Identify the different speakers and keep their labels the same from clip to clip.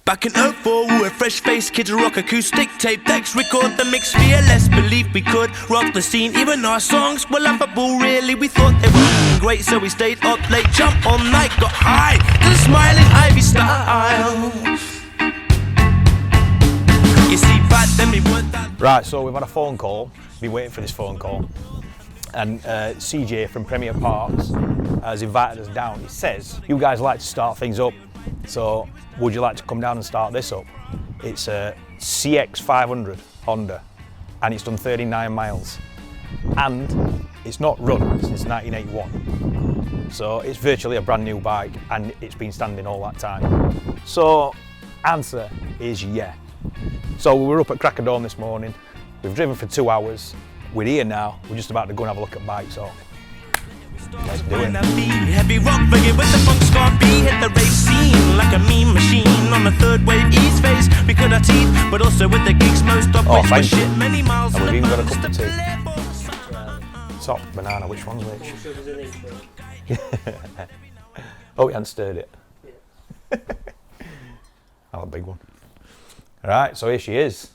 Speaker 1: Back in 04, we were fresh-faced kids, rock acoustic tape decks, record the mix, fearless, believe we could rock the scene. Even our songs were laughable, really, we thought they were great, so we stayed up late, jumped all night, got high to the smiling Ivy style. You see, back then we weren't that...
Speaker 2: Right, so we've had a phone call, been waiting for this phone call, and Ceejay from Premier Parts has invited us down. He says, you guys like to start things up, so would you like to come down and start this up? It's a CX500 Honda, and it's done 39 miles, and it's not run since 1981. So it's virtually a brand new bike, and it's been standing all that time. So answer is yeah. So we were up at crack of dawn this morning. We've driven for 2 hours. We're here now. We're just about to go and have a look at bikes. So let's do it.
Speaker 1: Heavy rock reggae with the funk scar B hit the race scene like a mean machine on the third wave ease phase. We could have teeth, but also with the gigs most of which were shit many miles.
Speaker 2: And we've even got a cup of tea. Top banana. Which one's which? Oh, you hadn't stirred it. Yeah. I'll have a big one. Right, so here she is.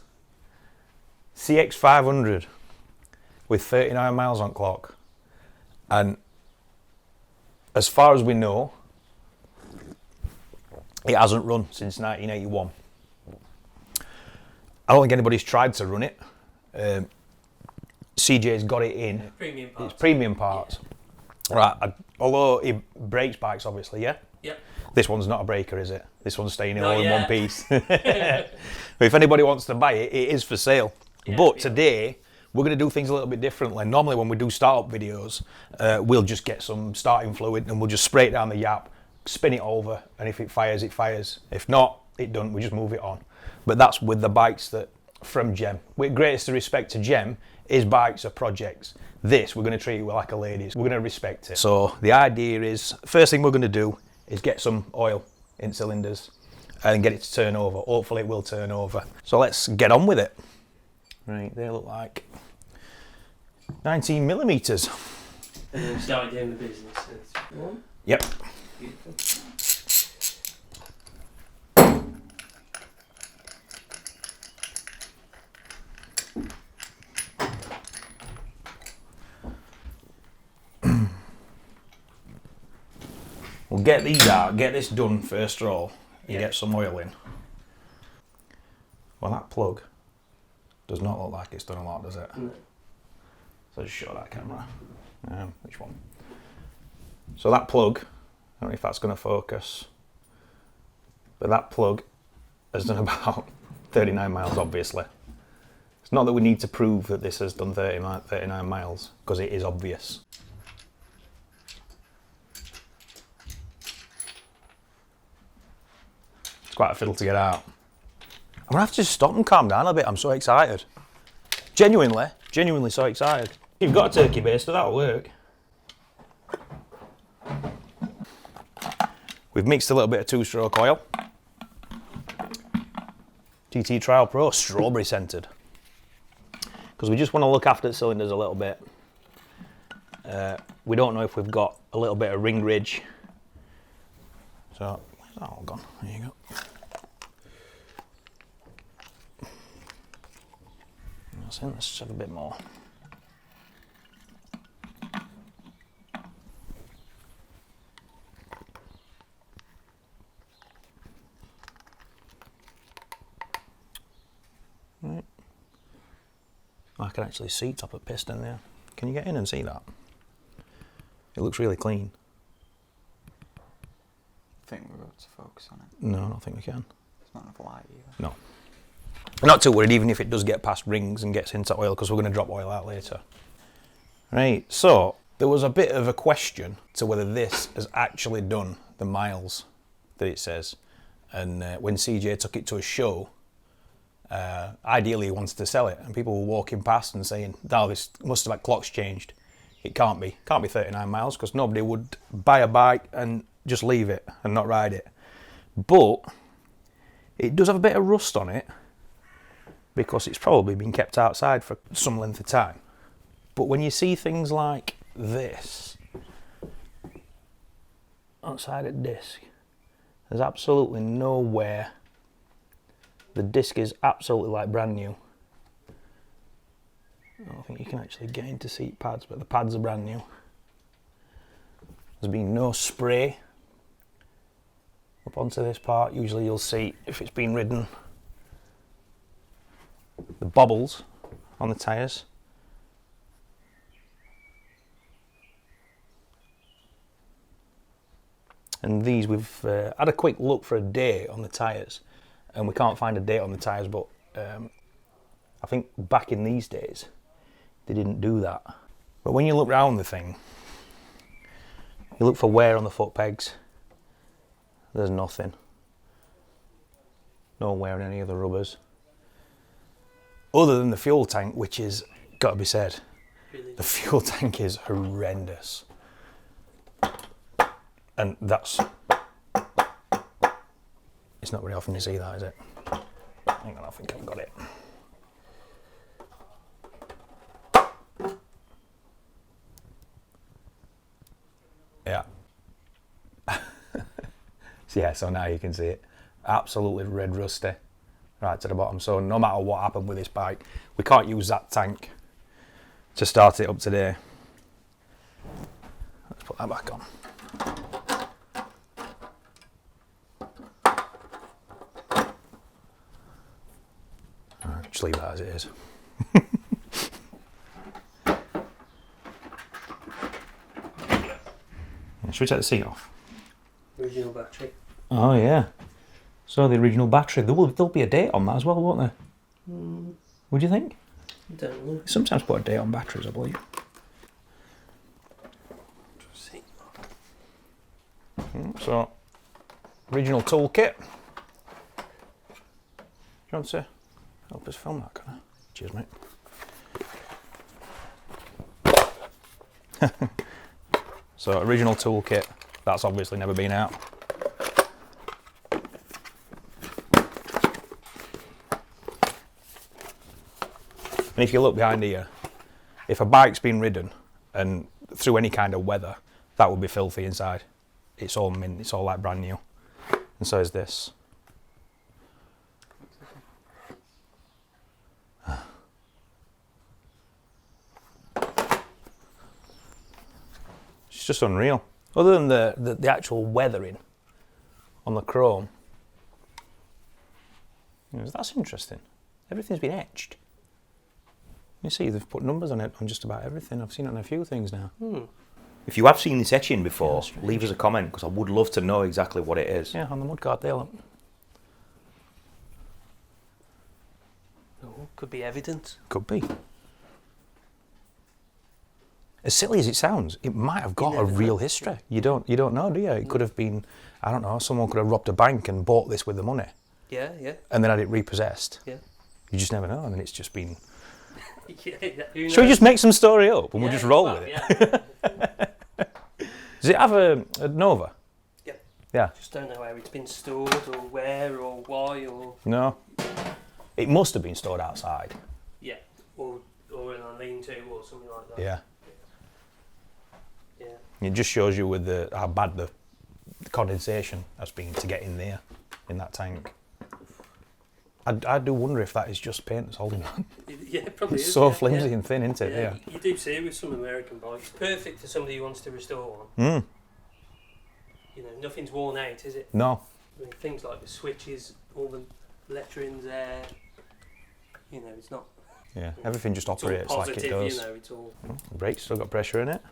Speaker 2: CX500 with 39 miles on clock. And as far as we know, it hasn't run since 1981. I don't think anybody's tried to run it. CJ's got it in.
Speaker 3: Premium parts.
Speaker 2: It's premium parts. Yeah. Right, although he breaks bikes, obviously, yeah?
Speaker 3: Yep.
Speaker 2: This one's not a breaker, is it? This one's staying in all in one piece. But if anybody wants to buy it, it is for sale. Yeah, but today, we're going to do things a little bit differently. Normally when we do startup videos, we'll just get some starting fluid and we'll just spray it down the yap, spin it over, and if it fires, it fires. If not, it doesn't, we just move it on. But that's with the bikes that from Gem. With greatest respect to Gem, his bikes are projects. This, we're going to treat it like a ladies. We're going to respect it. So the idea is, first thing we're going to do is get some oil in cylinders and get it to turn over. Hopefully it will turn over. So let's get on with it. Right, they look like 19 millimeters.
Speaker 3: And then we started doing the business. One.
Speaker 2: Yep.
Speaker 3: Beautiful.
Speaker 2: We'll get these out, get this done first of all. You get some oil in. Well, that plug does not look like it's done a lot, does it?
Speaker 3: No.
Speaker 2: So just show that camera. Which one? So that plug, I don't know if that's going to focus, but that plug has done about 39 miles, obviously. It's not that we need to prove that this has done 39 miles, because it is obvious. It's quite a fiddle to get out. I'm gonna have to just stop and calm down a bit. I'm so excited. Genuinely so excited. You've got a turkey baster, that'll work. We've mixed a little bit of 2-stroke oil. TT Trial Pro, strawberry scented. Because we just want to look after the cylinders a little bit. We don't know if we've got a little bit of ring ridge. So, where's that all gone? There you go. Let's just have a bit more. Right. I can actually see top of piston there. Can you get in and see that? It looks really clean.
Speaker 4: I think we're about to focus on it.
Speaker 2: No, I don't think we can.
Speaker 4: It's not enough light either.
Speaker 2: No. I'm not too worried even if it does get past rings and gets into oil, because we're going to drop oil out later. Right, so there was a bit of a question to whether this has actually done the miles that it says. And when Ceejay took it to a show, ideally he wanted to sell it, and people were walking past and saying, "No, this must have had clocks changed. It can't be 39 miles, because nobody would buy a bike and just leave it and not ride it." But it does have a bit of rust on it, because it's probably been kept outside for some length of time. But when you see things like this outside a disc, there's absolutely nowhere The disc is absolutely like brand new. I don't think you can actually get into seat pads, but the pads are brand new. There's been no spray up onto this part. Usually you'll see, if it's been ridden, the bobbles on the tyres. And these, we've had a quick look for a date on the tyres, and we can't find a date on the tyres, but I think back in these days they didn't do that. But when you look round the thing, you look for wear on the foot pegs, there's nothing. No wear on any of the rubbers. Other than the fuel tank, which is, got to be said,
Speaker 3: Really?
Speaker 2: the fuel tank is horrendous. And that's, it's not very often you see that, is it? Hang on, I think I've got it. Yeah. So yeah, so now you can see it. Absolutely red rusty, right to the bottom. So no matter what happened with this bike, we can't use that tank to start it up today. Let's put that back on. Just leave that as it is. Should we take the seat off?
Speaker 3: Original battery.
Speaker 2: Oh yeah. So the original battery, there'll be a date on that as well, won't there? Would you think?
Speaker 3: I don't know.
Speaker 2: Sometimes put a date on batteries, I believe.
Speaker 3: See.
Speaker 2: So, original toolkit. Do you want to help us film that, can I? Cheers, mate. So, original toolkit. That's obviously never been out. And if you look behind here, if a bike's been ridden and through any kind of weather, that would be filthy inside. It's all mint, it's all like brand new. And so is this. It's just unreal. Other than the actual weathering on the chrome, that's interesting. Everything's been etched. You see, they've put numbers on it on just about everything. I've seen it on a few things now.
Speaker 5: If you have seen this etching before,
Speaker 2: Yeah,
Speaker 5: leave us a comment, because I would love to know exactly what it is.
Speaker 2: Yeah, on the mudguard there, look.
Speaker 3: Oh, could be evidence.
Speaker 2: Could be. As silly as it sounds, it might have got a
Speaker 3: never
Speaker 2: real
Speaker 3: know.
Speaker 2: history. You don't know, do you? It could have been, I don't know, someone could have robbed a bank and bought this with the money
Speaker 3: Yeah, yeah,
Speaker 2: and then had it repossessed.
Speaker 3: yeah.
Speaker 2: You just never know, and then it's just been...
Speaker 3: Yeah, who
Speaker 2: Shall we
Speaker 3: knows?
Speaker 2: just make some story up and we'll
Speaker 3: Yeah,
Speaker 2: just roll
Speaker 3: well,
Speaker 2: with it?
Speaker 3: Yeah.
Speaker 2: Does it have a Nova?
Speaker 3: Yeah.
Speaker 2: Yeah.
Speaker 3: Just don't know where it's been stored or where or why or
Speaker 2: No. It must have been stored outside.
Speaker 3: yeah, or in a lean-to or something like that.
Speaker 2: Yeah.
Speaker 3: Yeah.
Speaker 2: It just shows you with how bad the condensation has been to get in there, in that tank. I do wonder if that is just paint that's holding on.
Speaker 3: Yeah, it probably
Speaker 2: It's
Speaker 3: is.
Speaker 2: so
Speaker 3: yeah,
Speaker 2: flimsy
Speaker 3: yeah.
Speaker 2: and thin, isn't it?
Speaker 3: Yeah,
Speaker 2: Yeah.
Speaker 3: you do see it with some American bikes. Perfect for somebody who wants to restore one.
Speaker 2: Mm.
Speaker 3: You know, nothing's worn out, is it?
Speaker 2: No.
Speaker 3: I mean, things like the switches, all the lettering's there. You know, it's not.
Speaker 2: Yeah. Everything just
Speaker 3: It's all
Speaker 2: operates like
Speaker 3: positive,
Speaker 2: it does.
Speaker 3: you know. It's all.
Speaker 2: The brakes still got pressure in it.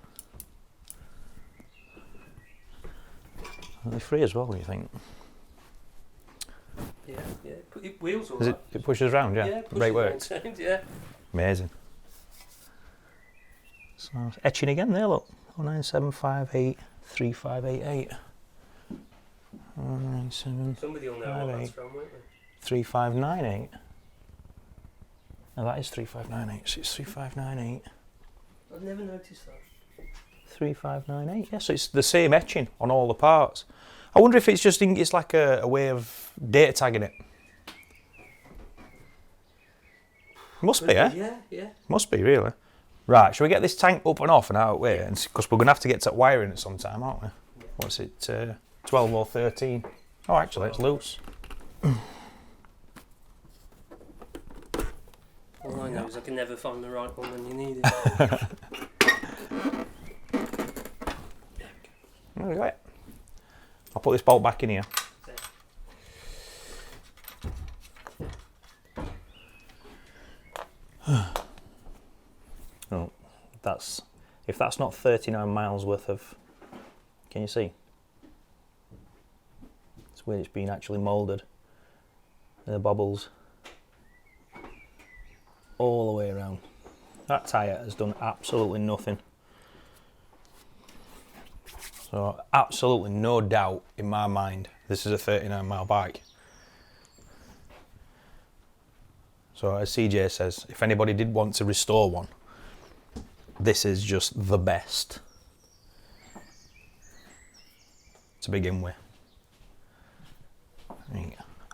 Speaker 2: Are they free as well, do you think?
Speaker 3: Yeah, yeah. Wheels all
Speaker 2: Is
Speaker 3: right.
Speaker 2: it pushes around, yeah?
Speaker 3: Yeah,
Speaker 2: The brake
Speaker 3: pushes
Speaker 2: works.
Speaker 3: around, yeah.
Speaker 2: Amazing. So etching again there, look. 0975835888. 097358.
Speaker 3: Somebody will know what that's from, won't they?
Speaker 2: 3598. Now that is 3598, so it's 3598.
Speaker 3: I've never noticed that.
Speaker 2: 3598, yeah, so it's the same etching on all the parts. I wonder if it's just, it's like a way of data tagging it. Must be, eh?
Speaker 3: Yeah, yeah.
Speaker 2: Must be, really. Right, shall we get this tank up and off and out of the way? Because we're going to have to get to wiring at some time, aren't we?
Speaker 3: Yeah.
Speaker 2: What's it, 12 or 13? Oh, actually, it's loose.
Speaker 3: can never find the right one when you need it.
Speaker 2: There we go. I'll put this bolt back in here. Oh, if that's not 39 miles worth of, can you see? It's where it's been actually moulded. The bobbles all the way around. That tyre has done absolutely nothing. So absolutely no doubt in my mind this is a 39 mile bike. So as CJ says, if anybody did want to restore one, this is just the best to begin with.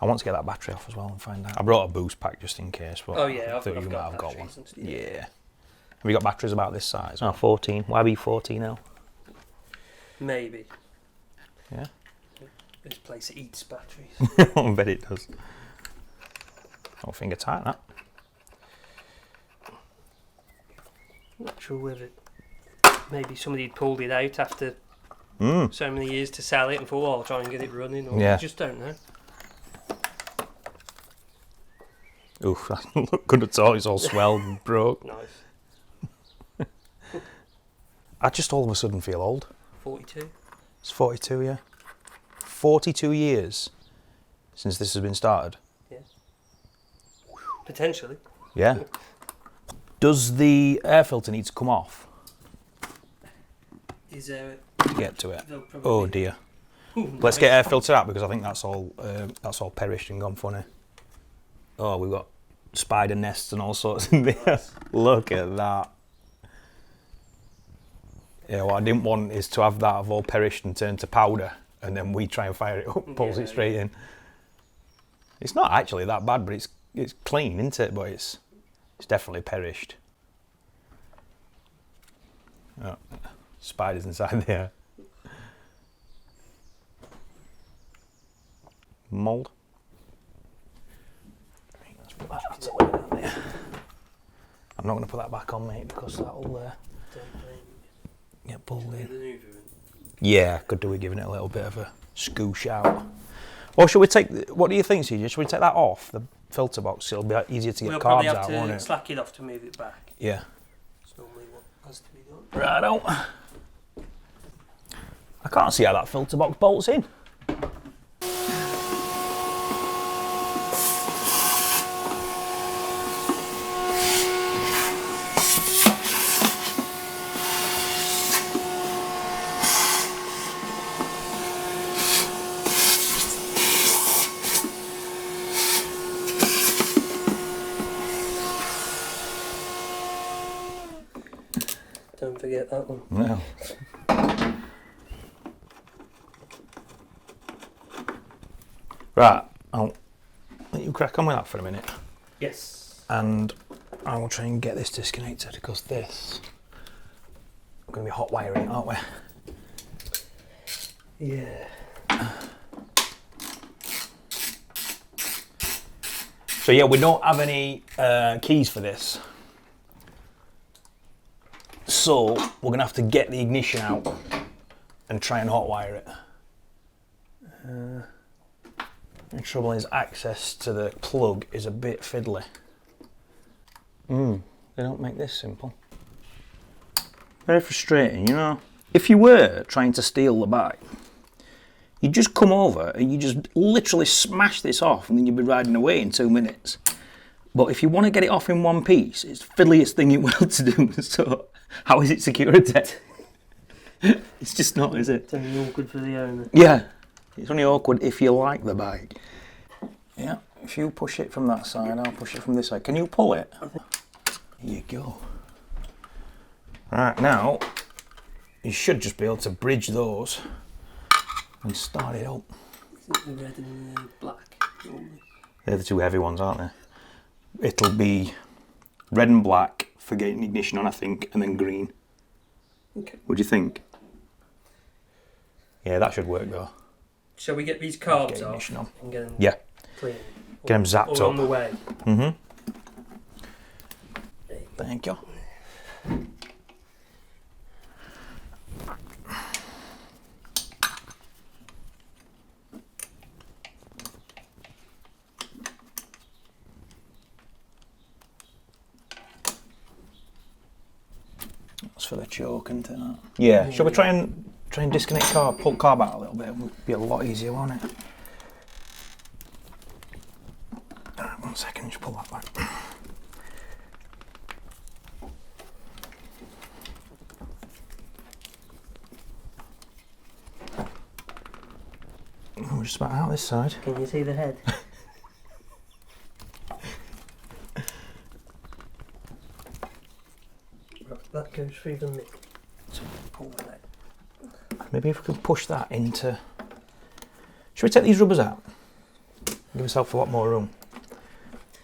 Speaker 2: I want to get that battery off as well and find out. I brought a boost pack just in case, but
Speaker 3: Oh yeah,
Speaker 2: I thought
Speaker 3: I've
Speaker 2: you might have got one.
Speaker 3: batteries and stuff.
Speaker 2: Yeah. Have you got batteries about this size? Oh, 14. YB14L.
Speaker 3: Maybe.
Speaker 2: Yeah.
Speaker 3: This place eats batteries.
Speaker 2: I bet it does. Oh, finger tight that.
Speaker 3: Not sure whether maybe somebody pulled it out after so many years to sell it and thought, oh, I'll try and get it running, or
Speaker 2: Yeah.
Speaker 3: I just don't know.
Speaker 2: Oof, that doesn't look good at all. It's all swelled and broke.
Speaker 3: Nice.
Speaker 2: I just all of a sudden feel old.
Speaker 3: 42.
Speaker 2: It's 42, yeah. 42 years since this has been started.
Speaker 3: Yeah. Potentially.
Speaker 2: Yeah. Does the air filter need to come off
Speaker 3: Is there?
Speaker 2: to get to it?
Speaker 3: They'll probably-
Speaker 2: Oh dear. Let's get air filter out because I think that's all perished and gone funny. Oh, we've got spider nests and all sorts in there.
Speaker 3: Nice.
Speaker 2: Look at that. Yeah, what I didn't want is to have that have all perished and turned to powder, and then we try and fire it up, pulls
Speaker 3: Yeah,
Speaker 2: it straight in. It's not actually that bad, but it's clean, isn't it? But it's definitely perished. Oh, spiders inside there. Mould. Let's put that out of the way there. I'm not going to put that back on, mate, because that'll
Speaker 3: Don't blame
Speaker 2: get pulled
Speaker 3: you.
Speaker 2: in.
Speaker 3: The new viewing.
Speaker 2: Yeah, could do with giving it a little bit of a scoosh out. Or should we take, what do you think, CJ? Should we take that off, the filter box? It'll be easier to get
Speaker 3: We'll
Speaker 2: carbs
Speaker 3: probably have
Speaker 2: out, won't
Speaker 3: to
Speaker 2: it?
Speaker 3: slack it off to move it back.
Speaker 2: Yeah.
Speaker 3: That's normally what has to be done.
Speaker 2: Righto. I can't see how that filter box bolts in.
Speaker 3: Don't forget that one.
Speaker 2: No. Right, I'll let you crack on with that for a minute,
Speaker 3: Yes.
Speaker 2: and I will try and get this disconnected because this, we're going to be hot wiring it, aren't we?
Speaker 3: Yeah.
Speaker 2: So yeah, we don't have any keys for this. So we're going to have to get the ignition out and try and hotwire it. The trouble is access to the plug is a bit fiddly. They don't make this simple. Very frustrating, you know. If you were trying to steal the bike, you'd just come over and you just literally smash this off and then you'd be riding away in 2 minutes. But if you want to get it off in one piece, it's the fiddliest thing in the world to do. So how is it security? It's just not, is it?
Speaker 3: It's only awkward for the owner.
Speaker 2: Yeah, it's only awkward if you like the bike. Yeah, if you push it from that side, I'll push it from this side. Can you pull it? Here you go. Right, now, you should just be able to bridge those and start it up.
Speaker 3: Is it the red and the black? Normally?
Speaker 2: They're the two heavy ones, aren't they? It'll be red and black for getting ignition on, I think, and then green.
Speaker 3: Okay.
Speaker 2: What do you think? Yeah, that should work though.
Speaker 3: Shall we get these carbs
Speaker 2: Get
Speaker 3: off
Speaker 2: ignition on.
Speaker 3: and get them
Speaker 2: Yeah,
Speaker 3: clean?
Speaker 2: get them zapped
Speaker 3: or on
Speaker 2: up.
Speaker 3: the way.
Speaker 2: Thank you. That's for the choke, isn't it? Yeah. Shall we try and disconnect carb, pull carb out a little bit? It'll be a lot easier, won't it? Alright, 1 second, just pull that back. We're just about out this side.
Speaker 3: Can you see the head? Right, that goes through the middle. So pull that out.
Speaker 2: Maybe if we could push that into... Should we take these rubbers out? Give yourself a lot more room.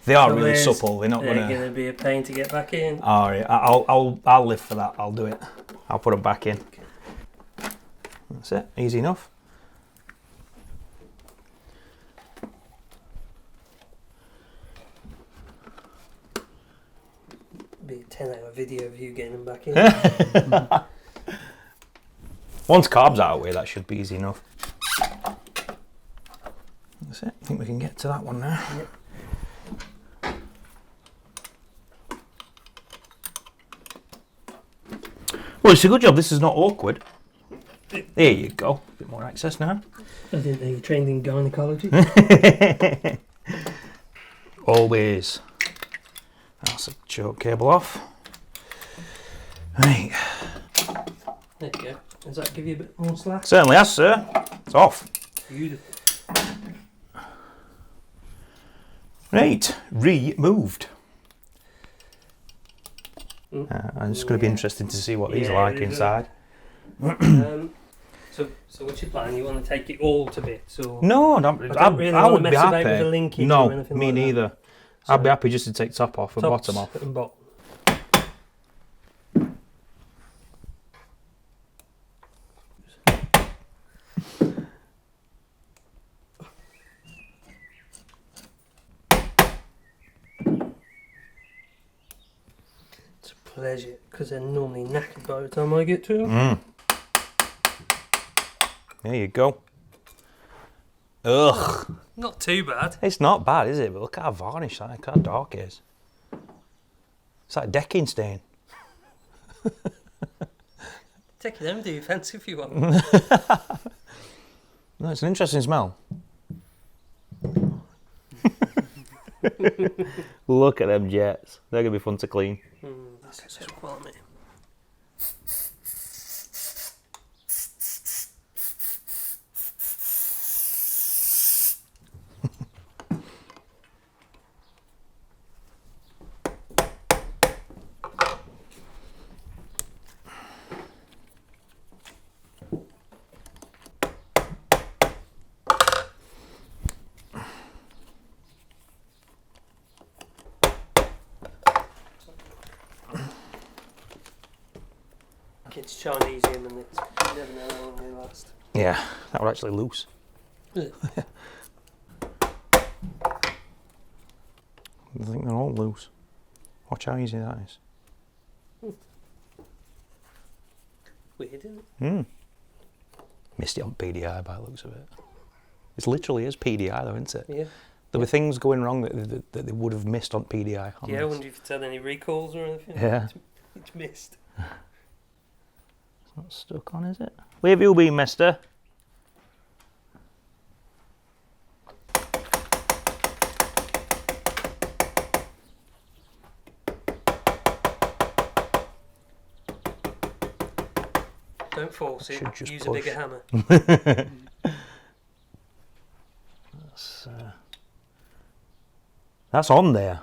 Speaker 2: They are really supple. They're not
Speaker 3: They're
Speaker 2: gonna...
Speaker 3: gonna be a pain to get back in.
Speaker 2: All right, I'll live for that. I'll do it. I'll put them back in. That's it. Easy enough.
Speaker 3: Be a 10-hour video of you getting them back in.
Speaker 2: Once carb's out of the way, that should be easy enough. That's it. I think we can get to that one now.
Speaker 3: Yep.
Speaker 2: Well, it's a good job this is not awkward. There you go. A bit more access now.
Speaker 3: I didn't know you trained in gynecology.
Speaker 2: Always. That's a choke cable off. Right.
Speaker 3: There you go. Does that give you a bit more slack?
Speaker 2: Certainly has, sir. It's off.
Speaker 3: Beautiful.
Speaker 2: Right. Removed. And it's going to be interesting to see what these are like inside.
Speaker 3: So what's your plan? You want to take it all to bits? Or?
Speaker 2: No,
Speaker 3: I don't really
Speaker 2: I
Speaker 3: want
Speaker 2: would
Speaker 3: to
Speaker 2: be
Speaker 3: mess about
Speaker 2: happy.
Speaker 3: with the linkage
Speaker 2: No,
Speaker 3: or anything
Speaker 2: me
Speaker 3: like that.
Speaker 2: neither.
Speaker 3: So
Speaker 2: I'd be happy just to take top off and
Speaker 3: tops
Speaker 2: bottom off.
Speaker 3: and bottom. It's a pleasure because they're normally knackered by the time I get to them.
Speaker 2: There you go. Ugh.
Speaker 3: Not too bad.
Speaker 2: It's not bad, is it? But look how varnish that, look how dark it is. It's like a decking stain.
Speaker 3: Take them, do you fancy if you want?
Speaker 2: No, it's an interesting smell. Look at them jets. They're going to be fun to clean.
Speaker 3: That's so quality. It's Chinesium and it's you never know how long they last.
Speaker 2: Yeah, that were actually loose.
Speaker 3: Is it?
Speaker 2: I think they're all loose. Watch how easy that is.
Speaker 3: Weird, isn't it?
Speaker 2: Missed it on PDI by the looks of it. It literally is PDI though, isn't it?
Speaker 3: Yeah.
Speaker 2: There were things going wrong that they would have missed on PDI. On
Speaker 3: Yeah, I
Speaker 2: this.
Speaker 3: wonder if it's had any recalls or anything.
Speaker 2: Yeah.
Speaker 3: It's missed.
Speaker 2: Not stuck on, is it? Where have you been, mister?
Speaker 3: Don't force it.
Speaker 2: Should just
Speaker 3: Use
Speaker 2: push.
Speaker 3: a bigger hammer.
Speaker 2: That's on there.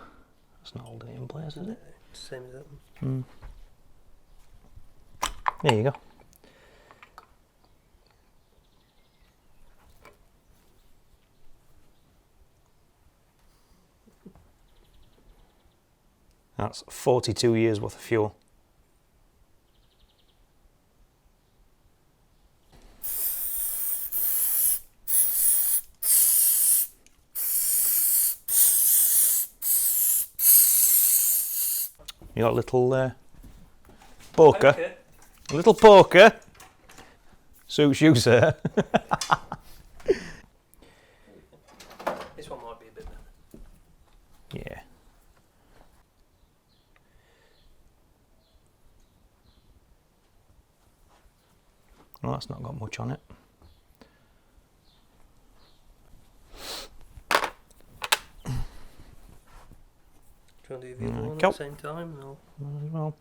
Speaker 2: That's not holding it in place, is it?
Speaker 3: Same as that one.
Speaker 2: There you go. That's 42 years worth of fuel. You got a little poker.
Speaker 3: Okay.
Speaker 2: A little poker. Suits you, sir.
Speaker 3: This one might be a bit better.
Speaker 2: Yeah. Well, that's not got much on it.
Speaker 3: Do you want to do the other one at
Speaker 2: Cool.
Speaker 3: the same time? No.
Speaker 2: Might as well.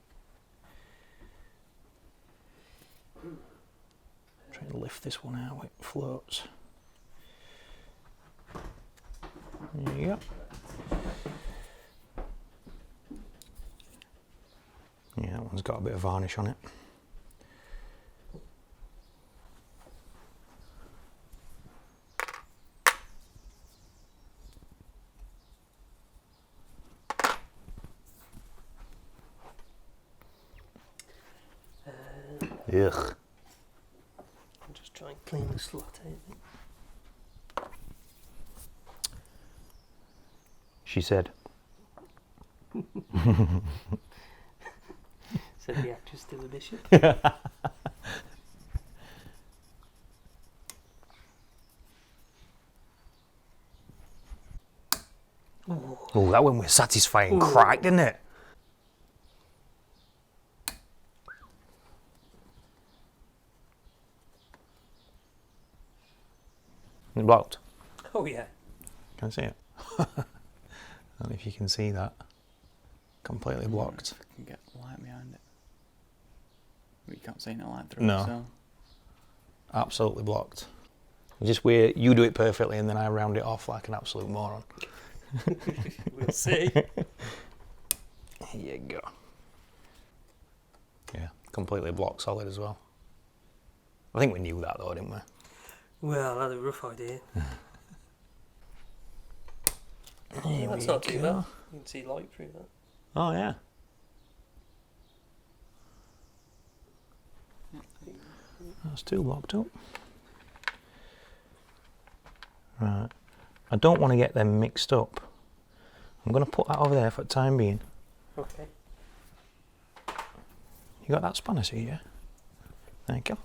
Speaker 2: Try to lift this one out, it floats. There you go. Yeah, that one's got a bit of varnish on it. Ugh.
Speaker 3: I'll just try and clean the slot out.
Speaker 2: She said.
Speaker 3: Said the actress to the bishop.
Speaker 2: Oh, that one was satisfying crack, didn't it? It blocked.
Speaker 3: Oh yeah.
Speaker 2: Can I see it? I don't know if you can see that. Completely blocked.
Speaker 4: You can get light behind it. But you can't see any light through
Speaker 2: No.
Speaker 4: it, so.
Speaker 2: Absolutely blocked. Just where you do it perfectly and then I round it off like an absolute moron.
Speaker 3: We'll see.
Speaker 2: Here you go. Yeah, completely blocked solid as well. I think we knew that though, didn't we?
Speaker 3: Well, I had a rough idea.
Speaker 2: Here
Speaker 3: That's
Speaker 2: we
Speaker 3: not too
Speaker 2: go.
Speaker 3: bad. You can see light through that.
Speaker 2: Oh yeah. That's two blocked up. Right. I don't want to get them mixed up. I'm going to put that over there for the time being.
Speaker 3: Okay.
Speaker 2: You got that spanner, see, yeah? There you go.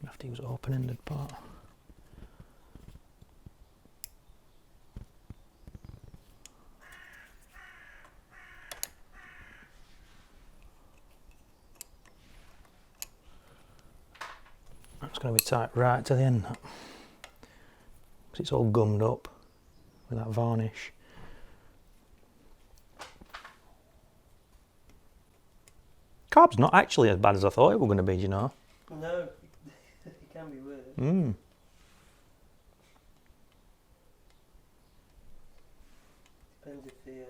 Speaker 2: You have to use open-ended part. That's going to be tight right to the end, that. 'Cause it's all gummed up with that varnish. Carb's not actually as bad as I thought it were going to be, you know.
Speaker 3: No, it can be worse.
Speaker 2: Mm.
Speaker 3: Depends if the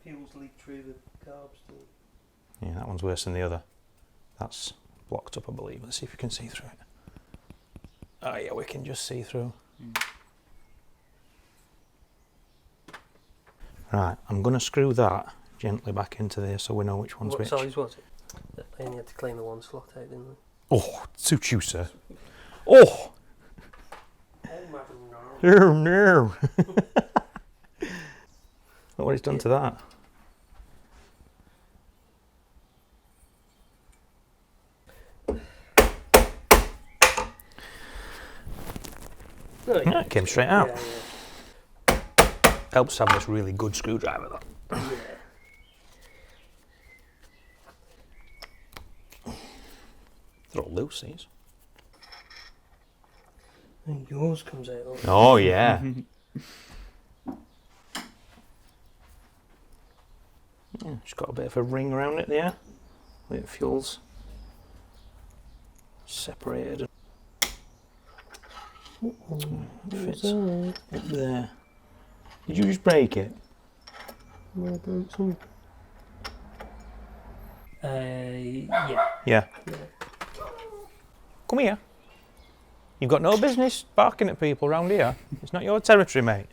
Speaker 3: fuels leak through the carbs too.
Speaker 2: Yeah, that one's worse than the other. That's blocked up, I believe. Let's see if we can see through it. Oh yeah, we can just see through. Right, I'm going to screw that gently back into there so we know which one's
Speaker 3: What
Speaker 2: which.
Speaker 3: size was it? They only had to clean the one slot out, didn't they?
Speaker 2: Oh, suit you, sir. Oh! Oh no! Look what it's done to that.
Speaker 3: No,
Speaker 2: Yeah, it came straight out.
Speaker 3: Yeah,
Speaker 2: Helps to have this really good screwdriver, though.
Speaker 3: yeah.
Speaker 2: They're all loose, these.
Speaker 3: And yours comes out. Also.
Speaker 2: Oh, yeah. Yeah, just got a bit of a ring around it there. It feels separated. Fits up there. Did you just break it?
Speaker 3: Yeah.
Speaker 2: Yeah. Come here. You've got no business barking at people around here. It's not your territory, mate.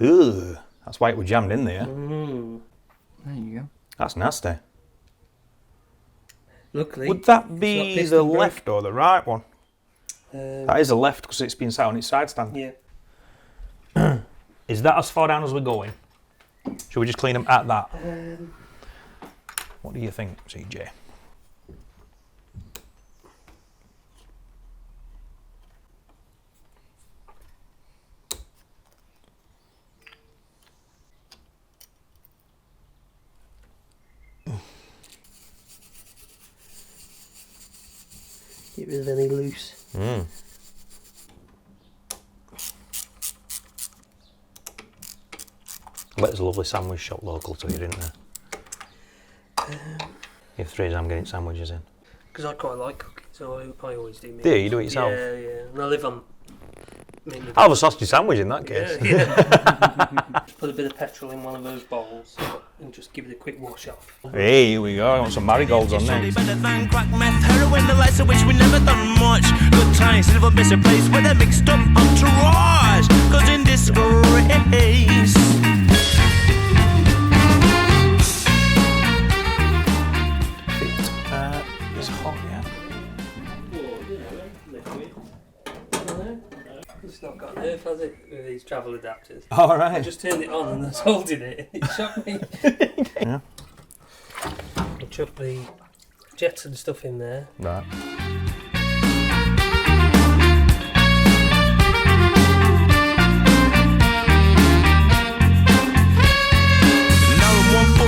Speaker 2: Ugh. That's why it was jammed in there.
Speaker 3: Mm.
Speaker 4: There you go.
Speaker 2: That's nasty.
Speaker 3: Luckily.
Speaker 2: Would that
Speaker 3: it's not
Speaker 2: be the
Speaker 3: piston brake.
Speaker 2: left or the right one? That is the left because it's been sat on its side stand.
Speaker 3: Yeah.
Speaker 2: Is that as far down as we're going? Should we just clean them at that? What do you think, CJ?
Speaker 3: Get rid of any loose.
Speaker 2: I bet there's a lovely sandwich shop local to you, isn't there? If there is, I'm getting sandwiches in.
Speaker 3: Because I quite like cooking, so I always do.
Speaker 2: Do you? You do it yourself?
Speaker 3: Yeah, yeah. And I live on.
Speaker 2: I'll have a sausage sandwich in that case.
Speaker 3: Yeah, yeah. Just put a bit of petrol in one of those bowls and just give it a quick wash off.
Speaker 2: Hey, here we go. I want some marigolds on there.
Speaker 1: Better than crack meth, heroin, the likes of which we never done much. Good times, little bits of place where they're mixed up entourage. Cause in disgrace.
Speaker 2: It's hot, yeah.
Speaker 3: It's not got nerve, has it, with these travel adapters?
Speaker 2: All
Speaker 3: I
Speaker 2: right.
Speaker 3: just turned it on and I was holding it. It shocked me.
Speaker 2: Yeah.
Speaker 3: I chucked the jets and stuff in there.
Speaker 2: Right.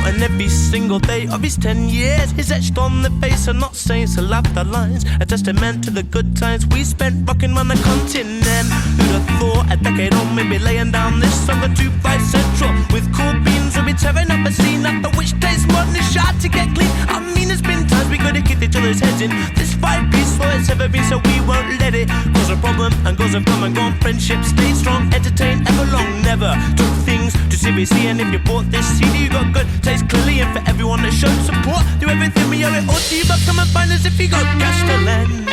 Speaker 1: And every single day of his 10 years is etched on the face and not saying so laugh the lines. A testament to the good times we spent rocking on the continent. Who'd have thought a decade on me be laying down this song on 2-5 Central with cool beans we'll be tearing up a scene after which days modern is shot to get clean. I mean it's been times we could have kicked each other's heads in. This 5-piece for it's ever been so we won't let it cause a problem and goes and come and gone. Friendship stay strong, entertain ever long, never took things too seriously. And if you bought this CD you got good taste clearly, and for everyone that showed support, do everything we owe it all to you, but come and find us if you got cash to lend.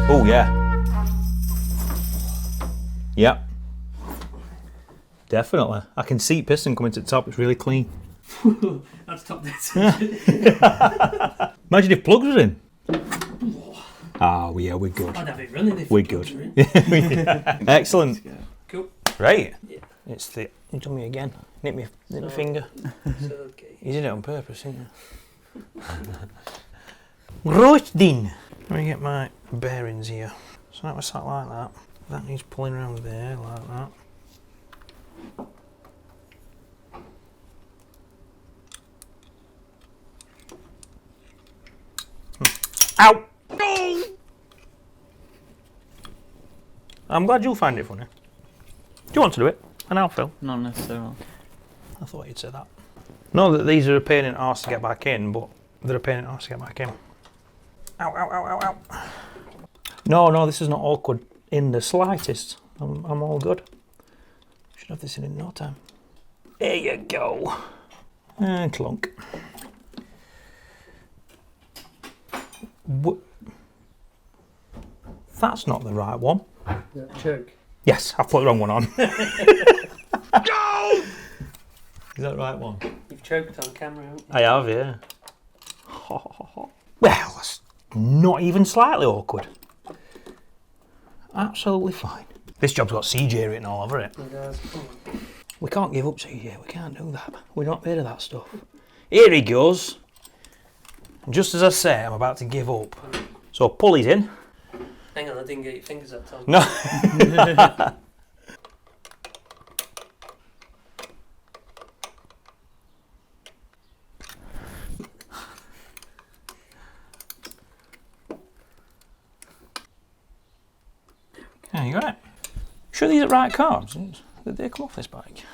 Speaker 2: Oh yeah. Yep. Definitely. I can see piston coming to the top. It's really clean.
Speaker 3: That's top this.
Speaker 2: Imagine if plugs were in. Oh yeah, we're good.
Speaker 3: I'd have it running if
Speaker 2: We're
Speaker 3: it was
Speaker 2: good.
Speaker 3: in.
Speaker 2: Excellent.
Speaker 3: Cool.
Speaker 2: Right.
Speaker 3: Yeah.
Speaker 2: It's the. You done me again. Nip me finger.
Speaker 3: So, okay.
Speaker 2: You did it on purpose, didn't you? Right then. Let me get my bearings here. So that was sat like that. That needs pulling around there like that. Ow! No! I'm glad you'll find it funny. Do you want to do it? And I'll Phil.
Speaker 4: Not necessarily.
Speaker 2: I thought you'd say that. No, that these are a pain in the arse to get back in, but they're a pain in the arse to get back in. Ow, ow, ow, ow, ow. No, this is not awkward in the slightest. I'm all good. Should have this in no time. There you go. And clunk. That's not the right one.
Speaker 3: That choke.
Speaker 2: Yes, I've put the wrong one on. No! Is that the right one?
Speaker 3: You've choked on camera, haven't you?
Speaker 2: I have, yeah. Well, that's not even slightly awkward. Absolutely fine. This job's got Ceejay written all over it.
Speaker 3: It does.
Speaker 2: We can't give up, Ceejay. We can't do that. We're not made of that stuff. Here he goes. And just as I say, I'm about to give up. So pull it in.
Speaker 3: Hang on, I didn't get your fingers that time.
Speaker 2: No. you got it. Sure these are right carbs? Did they come off this bike?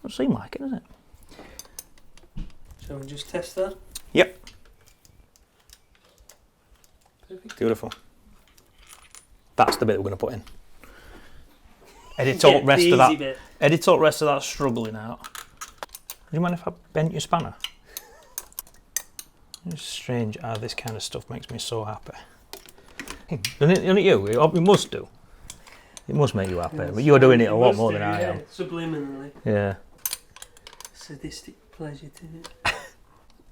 Speaker 2: Doesn't seem like it, does it?
Speaker 3: Shall we just test that?
Speaker 2: Yep.
Speaker 3: Perfect.
Speaker 2: Beautiful. That's the bit we're going to put in. Edit all
Speaker 3: Yeah,
Speaker 2: rest
Speaker 3: the
Speaker 2: of that.
Speaker 3: easy bit.
Speaker 2: Edit all rest of that struggling out. Do you mind if I bent your spanner? It's strange how this kind of stuff makes me so happy. Doesn't it you? It must do. It must make you happy. But you're doing it a lot more than I am.
Speaker 3: Subliminally.
Speaker 2: Yeah.
Speaker 3: Sadistic pleasure to it.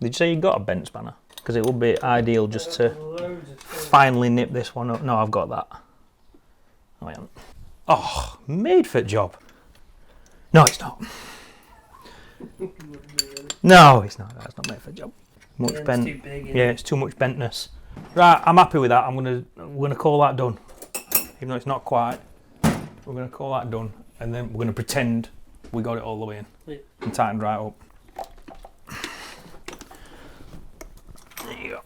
Speaker 2: Did you say you got a bent spanner? Because it would be ideal just to
Speaker 3: Loads of stuff.
Speaker 2: finally nip this one up. No, I've got that. Oh, I haven't. Oh, made for job. No, it's not. No, it's not. That's not made for job. Much
Speaker 3: Yeah, it's
Speaker 2: bent.
Speaker 3: too big,
Speaker 2: Yeah, it's too much bentness. Right, I'm happy with that. We're gonna call that done. Even though it's not quite, we're gonna call that done, and then we're gonna pretend we got it all the way in
Speaker 3: Yeah.
Speaker 2: and tightened right up. There you go.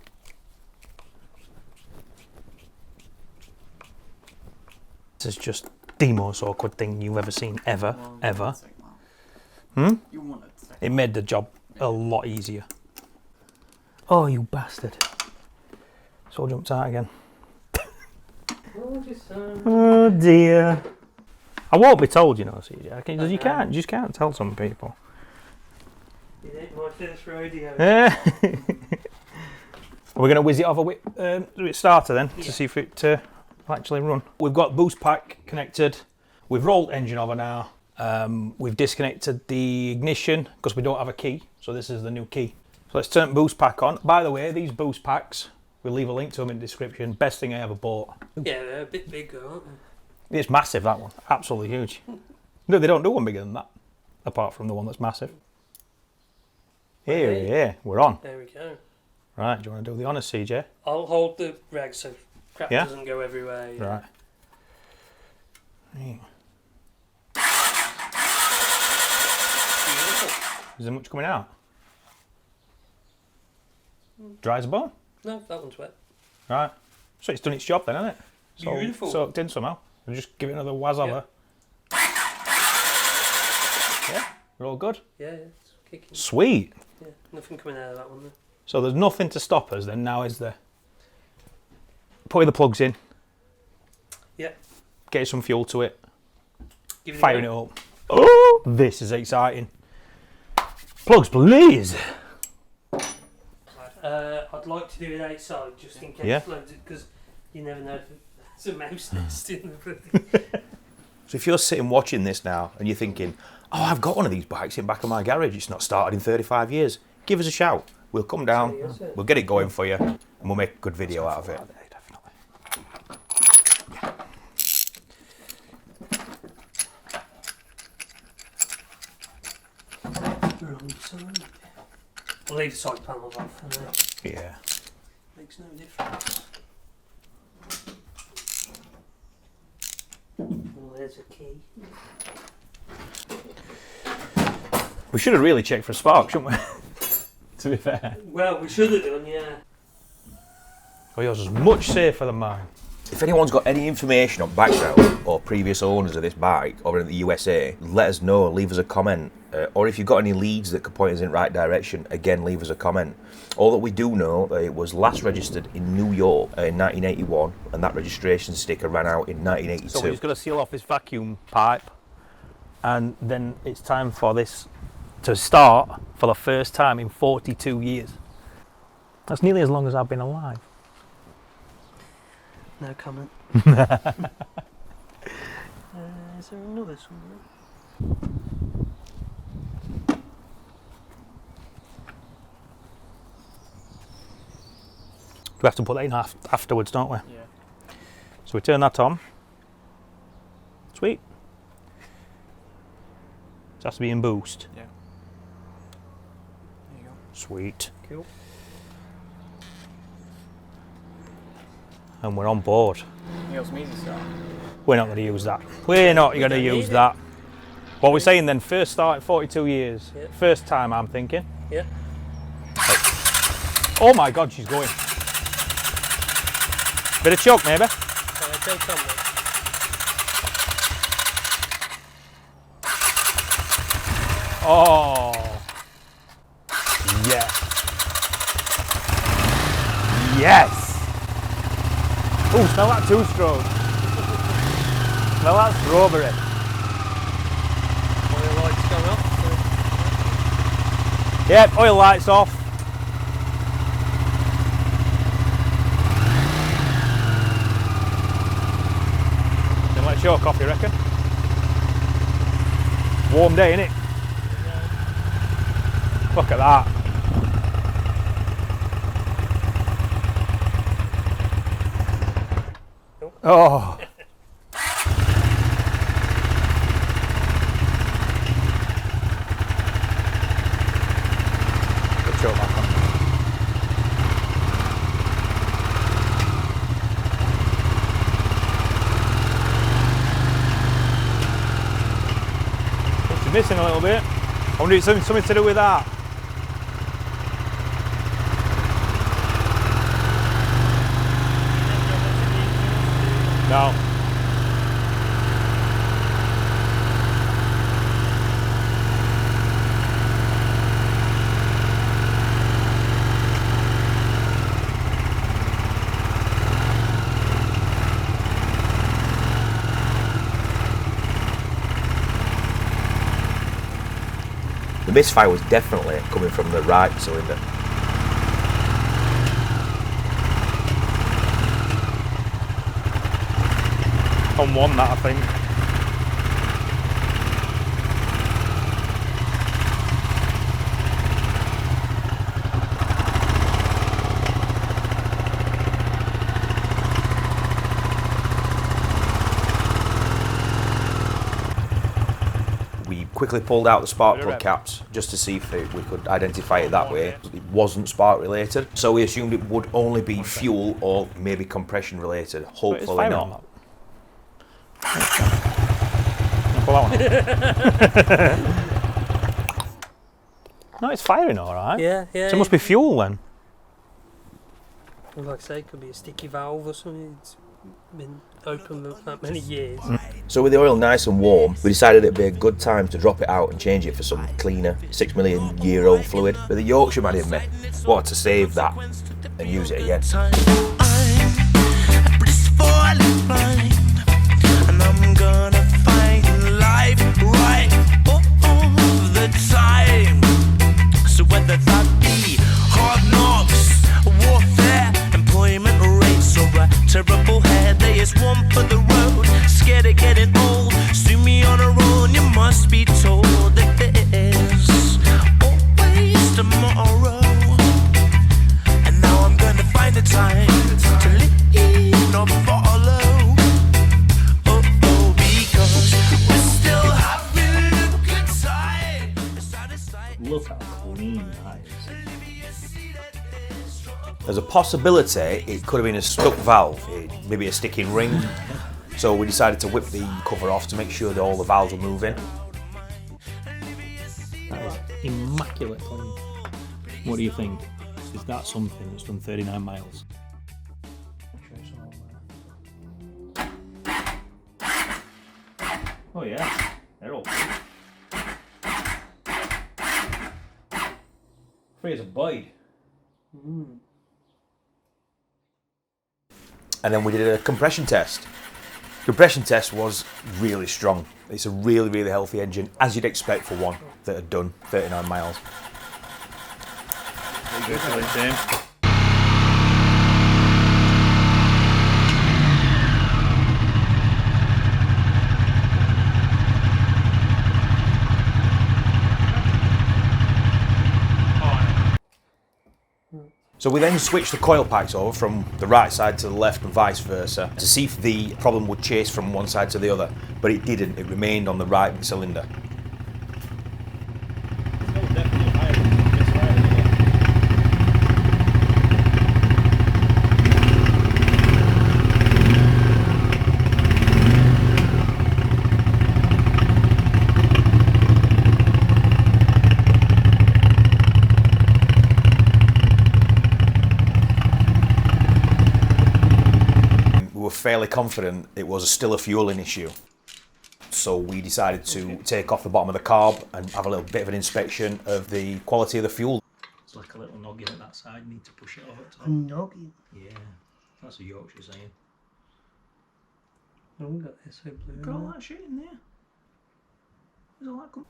Speaker 2: This is just the most awkward thing you've ever seen, ever. Hmm?
Speaker 4: You want it.
Speaker 2: It made the job a lot easier. Oh, you bastard. It's all jumped out again. Oh dear. I won't be told, you know, Ceejay, because you just can't tell some people.
Speaker 3: It ain't my first rodeo.
Speaker 2: We're going to whiz it off a starter then,
Speaker 3: Yeah.
Speaker 2: to see if it will actually run. We've got boost pack connected. We've rolled engine over now. We've disconnected the ignition because we don't have a key, so this is the new key. So let's turn boost pack on. By the way, these boost packs, we'll leave a link to them in the description. Best thing I ever bought.
Speaker 3: Yeah, they're a bit bigger, aren't they?
Speaker 2: It's massive, that one. Absolutely huge. No, they don't do one bigger than that, apart from the one that's massive. Here,
Speaker 3: Okay.
Speaker 2: yeah, we're on.
Speaker 3: There we go.
Speaker 2: Right, do you want to do the honours, Ceejay?
Speaker 3: I'll hold the rag so crap
Speaker 2: Yeah?
Speaker 3: doesn't go everywhere. Yeah.
Speaker 2: Right. Right.
Speaker 3: Beautiful.
Speaker 2: Is there much coming out? Dry as a bone.
Speaker 3: No, that one's wet.
Speaker 2: Right. So it's done its job then, hasn't it? So
Speaker 3: Beautiful.
Speaker 2: Soaked in somehow. We'll just give it another waz over. Yeah, we're all good.
Speaker 3: Yeah, it's kicking.
Speaker 2: Sweet.
Speaker 3: Yeah, nothing coming out of that one though.
Speaker 2: So there's nothing to stop us then now, is there? Putting the plugs in.
Speaker 3: Yeah.
Speaker 2: Getting some fuel to it.
Speaker 3: Give
Speaker 2: Firing it
Speaker 3: a
Speaker 2: up. Oh, this is exciting. Plugs, please.
Speaker 3: I'd like to do it outside just in case
Speaker 2: Yeah.
Speaker 3: because you never know if there's a mouse nest in the bloody.
Speaker 5: So if you're sitting watching this now and you're thinking, oh, I've got one of these bikes in the back of my garage, it's not started in 35 years, give us a shout. We'll come down, we'll get it going for you, and we'll make a good video out of it.
Speaker 3: Wrong side. We'll leave the side panels off and
Speaker 5: Yeah.
Speaker 3: makes no difference. Well, there's a key.
Speaker 2: We should have really checked for sparks, shouldn't we? To be fair.
Speaker 3: Well, we should have done, yeah.
Speaker 2: Oh, yours is much safer than mine.
Speaker 5: If anyone's got any information on background or previous owners of this bike over in the USA, let us know, leave us a comment. Or if you've got any leads that could point us in the right direction, again, leave us a comment. All that we do know, it was last registered in New York in 1981, and that registration sticker ran out in 1982.
Speaker 2: So we're just going to seal off this vacuum pipe, and then it's time for this to start for the first time in 42 years. That's nearly as long as I've been alive.
Speaker 3: No comment. Is there another somewhere?
Speaker 2: We have to put that in afterwards, don't we?
Speaker 4: Yeah.
Speaker 2: So we turn that on. Sweet. It has to be in boost.
Speaker 4: Yeah. There you go.
Speaker 2: Sweet.
Speaker 3: Cool.
Speaker 2: And we're on board.
Speaker 4: You got some easy stuff.
Speaker 2: We're not going to use that. We're not going to
Speaker 3: don't
Speaker 2: use
Speaker 3: need it.
Speaker 2: that. What we're saying then, first start in 42 years.
Speaker 3: Yeah.
Speaker 2: First time, I'm thinking.
Speaker 3: Yeah.
Speaker 2: Oh my God, she's going. Bit of choke maybe?
Speaker 3: Take on one.
Speaker 2: Oh. Yes. Yes. Oh, smell that two-stroke. Smell that strawberry.
Speaker 3: Oil lights going off.
Speaker 2: Yep, oil lights off. Then let choke off, you reckon? Warm day, innit? Look at that. Oh. Put choke back on. It's missing a little bit. I wonder if it's something to do with that. No.
Speaker 5: The misfire was definitely coming from the right cylinder.
Speaker 2: On one, that I think.
Speaker 5: We quickly pulled out the spark plug caps just to see if we could identify it that way. It wasn't spark related, so we assumed it would only be fuel or maybe compression related. Hopefully not.
Speaker 2: Pull that one. No, it's firing all right.
Speaker 3: Yeah.
Speaker 2: So it must be fuel then.
Speaker 3: Well, like I say, it could be a sticky valve or something. It's been open for that many years.
Speaker 5: So with the oil nice and warm, we decided it'd be a good time to drop it out and change it for some cleaner 6 million year old fluid. But the Yorkshireman in me wanted to save that and use it again.
Speaker 1: I'm gonna find life right all the time. So whether that be hard knocks, warfare, employment rates, or a terrible hair day is one for the road. Scared of getting old, sue me on a roll, and you must be told that there's always tomorrow. And now I'm gonna find the time to leave, not follow.
Speaker 2: Look how clean that is.
Speaker 5: There's a possibility it could have been a stuck valve, maybe a sticking ring. So we decided to whip the cover off to make sure that all the valves were moving.
Speaker 2: That is immaculate clean. What do you think? Is that something that's done 39 miles? Oh yeah, they're all free. Free as a bite.
Speaker 5: And then we did a compression test. Compression test was really strong. It's a really, really healthy engine, as you'd expect for one that had done 39 miles.
Speaker 2: There you go, James.
Speaker 5: So we then switched the coil packs over from the right side to the left and vice versa to see if the problem would chase from one side to the other, but it didn't. It remained on the right cylinder.
Speaker 2: fairly confident it was still a fueling issue. So we decided to take off the bottom of the carb and have a little bit of an inspection of the quality of the fuel. It's like a little noggin at that side, you need to push it over top.
Speaker 3: A noggin?
Speaker 2: Yeah, that's a Yorkshire saying.
Speaker 3: Oh, we got this so blue.
Speaker 2: Got all that shit in there. There's all that come.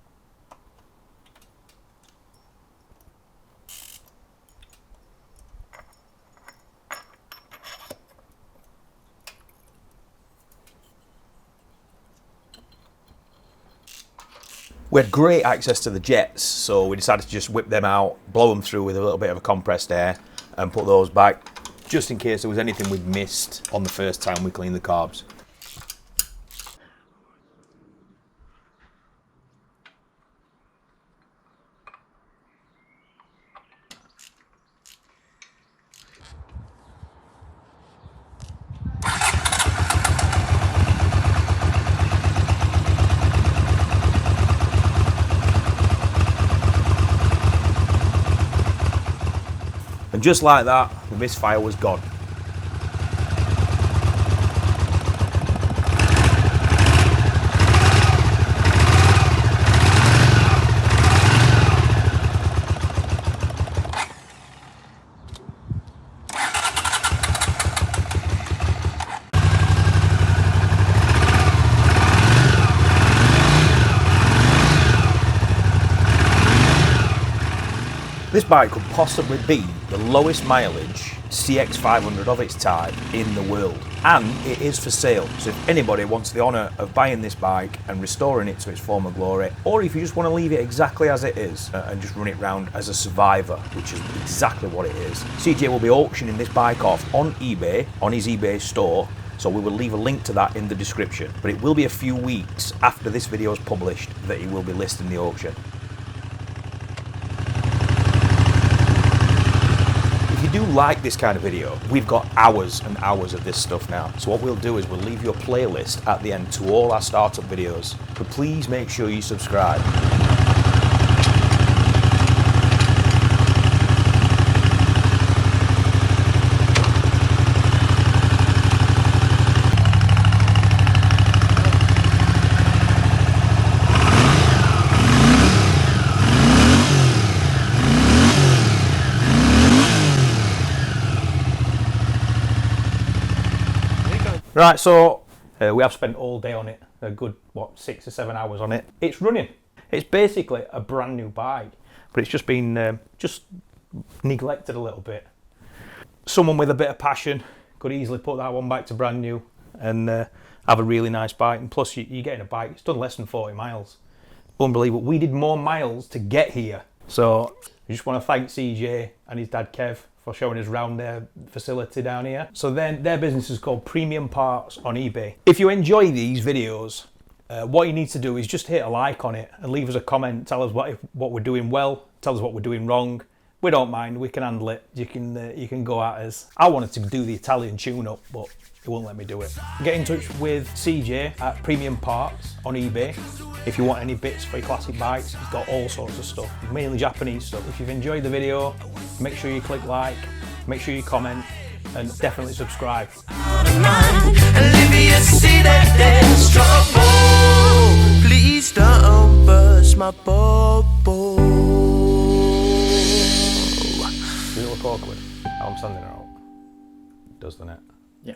Speaker 2: We had great access to the jets, so we decided to just whip them out, blow them through with a little bit of a compressed air, and put those back, just in case there was anything we'd missed on the first time we cleaned the carbs. And just like that, the misfire was gone. This bike could possibly be the lowest mileage CX500 of its type in the world, and it is for sale. So if anybody wants the honour of buying this bike and restoring it to its former glory, or if you just want to leave it exactly as it is and just run it round as a survivor, which is exactly what it is, Ceejay will be auctioning this bike off on eBay, on his eBay store. So we will leave a link to that in the description, but it will be a few weeks after this video is published that he will be listing the auction. If you do like this kind of video, we've got hours and hours of this stuff now. So what we'll do is we'll leave you a playlist at the end to all our startup videos, but please make sure you subscribe. Right, so we have spent all day on it, a good, 6 or 7 hours on it. It's running. It's basically a brand new bike, but it's just been just neglected a little bit. Someone with a bit of passion could easily put that one back to brand new and have a really nice bike. And plus, you're getting a bike, it's done less than 40 miles. Unbelievable. We did more miles to get here. So I just want to thank Ceejay and his dad Kev for showing us around their facility down here. So then their business is called Premium Parts on eBay. If you enjoy these videos, what you need to do is just hit a like on it and leave us a comment. Tell us what we're doing well, tell us what we're doing wrong. We don't mind, we can handle it. You can go at us. I wanted to do the Italian tune-up, but it won't let me do it. Get in touch with Ceejay at Premium Parts on eBay. If you want any bits for your classic bikes, he's got all sorts of stuff, mainly Japanese stuff. If you've enjoyed the video, make sure you click like, make sure you comment, and definitely subscribe.
Speaker 1: Please don't burst my bubble.
Speaker 2: Does it look awkward? How I'm standing out? Does, doesn't it?
Speaker 4: Yeah.